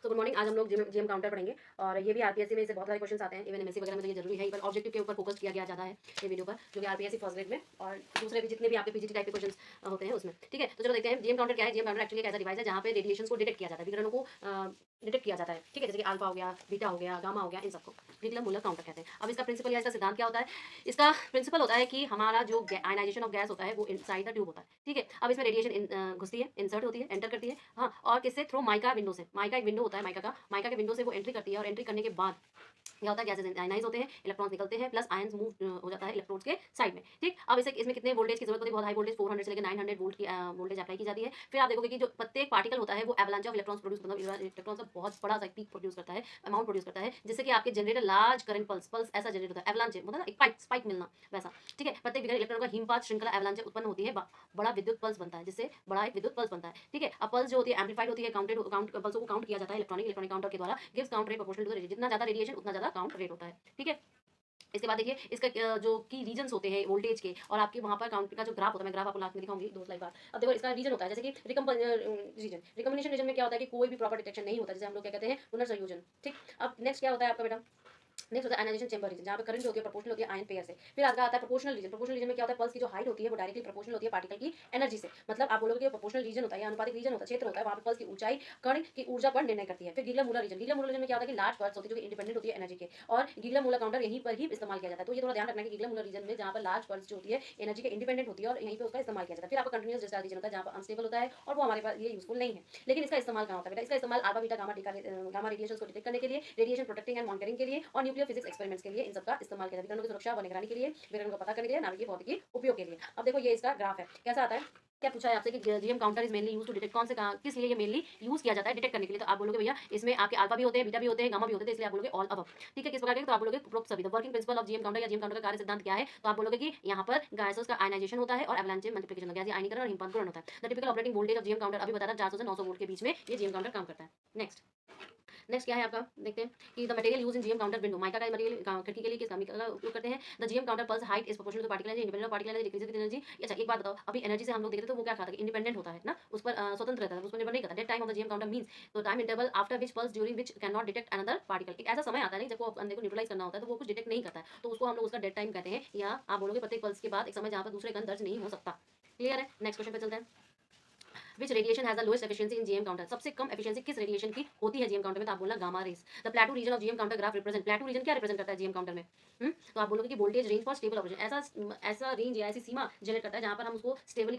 तो good morning. आज हम लोग जीएम काउंटर पढ़ेंगे और ये भी आरपीएससी में इससे बहुत सारे क्वेश्चन आते हैं। इवन एमएससी वगैरह में तो ये जरूरी है, पर ऑब्जेक्टिव के ऊपर फोकस किया गया ज़्यादा है ये वीडियो पर, जो कि आरपीएससी फर्स्ट ग्रेड में और दूसरे भी जितने भी आपके पीजीटी टाइप के क्वेश्चन होते हैं उसमें। ठीक है, तो चलो देखते हैं जीएम काउंटर क्या है। जीएम काउंटर एक्चुअली एक ऐसा डिवाइस है जहाँ पे रेडिएशन को डिटेक्ट किया जाता है, विकिरणों को डिटेक्ट किया जाता है। ठीक है, जैसे कि अल्फा हो गया, बीटा हो गया, गामा हो गया, इन सबको नीकुलर मूलर काउंटर कहते हैं। अब इसका प्रिंसिपल या इसका सिद्धांत क्या होता है? इसका प्रिंसिपल होता है कि हमारा जो आयनाइजेशन ऑफ गैस होता है वो इनसाइड द ट्यूब होता है। ठीक है, अब इसमें रेडिएशन घुसती है, इंसर्ट होती है, एंटर करती है। हाँ, और किससे? थ्रू माइका विंडो से। माइका एक विंडो होता है, माइका के विंडो से वो एंट्री करती है और एंट्री करने के बाद क्या होता है, गैसेस आयनाइज होते हैं, इलेक्ट्रॉन्स निकलते हैं, प्लस आयंस मूव हो जाता है इलेक्ट्रोड्स के साइड में। ठीक, अब इसे इसमें कितने वोल्टेज की जरूरत होती है? बहुत हाई वोल्टेज 400 से लेकर 900 वोल्ट की वोल्टेज अप्लाई की जाती है। फिर आप देखोगे कि जो प्रत्येक पार्टिकल होता है वो एवलांच ऑफ इलेक्ट्रॉन्स प्रोड्यूस, मतलब इलेक्ट्रॉन्स का बहुत बड़ा सा पीक प्रोड्यूस करता है, अमाउंट प्रोड्यूस करता है, जिससे कि आपके जनरेटर लार्ज करंट पल्स ऐसा जनरेट होता है। एवलांच मतलब एक स्पाइक मिलना वैसा। ठीक है, प्रत्येक विकिरण इलेक्ट्रॉन का हिमपात श्रृंखला एवलांच उत्पन्न होती है, बड़ा विद्युत पल्स बनता है, जिससे बड़ा एक विद्युत पल्स बनता है। ठीक है, अब पल्स जो होती है एम्पलीफाइड होती है, काउंट पल्सों को काउंट किया जाता है इलेक्ट्रॉनिक काउंटर के द्वारा। Gives count rate proportional to the radiation. जितना ज्यादा रेडिएशन उतना ज्यादा काउंट रेट होता है। ठीक है, इसके बाद देखिए इसका जो की रीजन्स होते हैं वोल्टेज के, और आपके वहाँ पर काउंट का जो ग्राफ होता है, मैं ग्राफ आपको लास्ट में दिखाऊंगी 2 स्लाइड बाद। अब देखो इसका रीजन होता है, जैसे कि रिकम्बिनेशन रीजन में क्या होता है कि कोई भी प्रॉपर डिटेक्शन नहीं होता, जैसे हम लोग क्या कहते हैं, पुनर्संयोजन। ठीक, अब नेक्स्ट क्या होता है आपका बेटा? नेक्स्ट होता है आयनाइजेशन चेंबर रीजन, जहाँ पे करंट जो होती है प्रोपोर्शनल होती है आयन पेयर से। फिर आता है प्रोपोर्शनल रीजन। प्रोपोर्शनल रीजन में क्या होता है? पल्स की जो हाइट होती है वो डायरेक्टली प्रोपोर्शनल होती है पार्टिकल की एनर्जी से। मतलब आप बोलोगे कि प्रोपोर्शनल रीजन होता है या अनुपातिक रीजन होता है, क्षेत्र होता है, वहाँ पे पल्स की ऊंचाई कण की ऊर्जा पर निर्णय करती है। फिर गीगलर मूलर रीजन। गीगलर मूलर रीजन में क्या होता है कि लार्ज पल्स होती है जो कि इंडिपेंडेंट होती है एनर्जी के, और गीगलर मूलर काउंटर यहीं पर ही इस्तेमाल किया जाता है। तो ये थोड़ा ध्यान रखना है कि गीगलर मूलर रीजन में जहाँ पर लार्ज पल्स जो होती है एनर्जी के इंडिपेंडेंट होती है और यहीं पे उसका इस्तेमाल किया जाता है। फिर आपका कंटिन्यूस डिस्चार्ज रीजन होता है जहाँ पर अनस्टेबल होता है और वो हमारे पास ये यूजफुल नहीं है। लेकिन इसका इस्तेमाल कहाँ होता है बेटा? इसका इस्तेमाल अल्फा बीटा गामा रेडिएशन को डिटेक्ट करने के लिए, रेडिएशन प्रोटेक्टिंग एंड मॉनिटरिंग के लिए, और न्यूक्लियर फिजिक्स एक्सपेरिमेंट्स के लिए इन सबका इस्तेमाल किया जाता है। विकिरणों की सुरक्षा व निगरानी के लिए, विकिरणों को पता करने के लिए, नाभिकीय भौतिकी उपयोग के लिए। अब देखो ये इसका ग्राफ है, कैसा आता है? क्या पूछा है आपसे कि GM counter is mainly use to detect, कौन से किस लिए ये मेनली यूज किया जाता है डिटेक्ट करने के लिए? तो आप बोलोगे भैया इसमें आपके अल्फा भी होते हैं, बीटा भी होते हैं, गामा भी होते हैं, इसलिए आप बोलोगे ऑल अबव। ठीक है, किस प्रकार के? तो आप बोलोगे उपरोक्त सभी। The working principle of GM counter या जीएम काउंटर का कार्य सिद्धांत क्या है? तो आप बोलोगे कि यहाँ पर गैसेस का आयनाइजेशन होता है और एवलांच मल्टीप्लिकेशन होता है, आयनीकरण और हिमपात गुणन होता है। The typical operating voltage of GM counter अभी बताया 400 से 900 वोल्ट के बीच में ये जीएम काउंटर काम करता है। नेक्स्ट क्या है आपका? देखते हैं कि the material use in GM counter window. Mica का मटेरियल खिड़की के लिए किस का उपयोग करते हैं? The GM counter pulse height is proportional to particle energy, independent particle energy, decrease with energy. अच्छा एक बात बताओ, अभी एनर्जी से हम लोग देख रहे थे तो वो क्या खाता है? इंडिपेंडेंट होता है ना, उस पर स्वतंत्र रहता है, उस पर निर्भर नहीं करता। Dead time of the GM counter means, तो time interval after which pulse during which can not detect another particle. एक ऐसा समय आता है ना जब वो अंदर को न्यूट्रलाइज करना होता है तो वो कुछ डिटेक्ट नहीं करता है, तो उसको हम लोग उसका डेट टाइम कहते हैं, या आप बोलोगे प्रत्येक पल्स के बाद एक समय जहाँ पर दूसरे कण दर्ज नहीं हो सकता। क्लियर है? नेक्स्ट क्वेश्चन पे चलते हैं। Which radiation has the lowest efficiency in GM counter? सबसे कम एफिशिएंसी किस रेडिएशन की होती है जीएम काउंटर में? तो आप बोलना gamma rays. The plateau region of GM counter graph represent, plateau region क्या रिप्रेजेंट करता है जीएम काउंटर में? तो आप बोलोगे कि voltage range for stable operation, ऐसा रेंज या ऐसी सीमा जनरेट करता है जहां पर हम उसको स्टेबल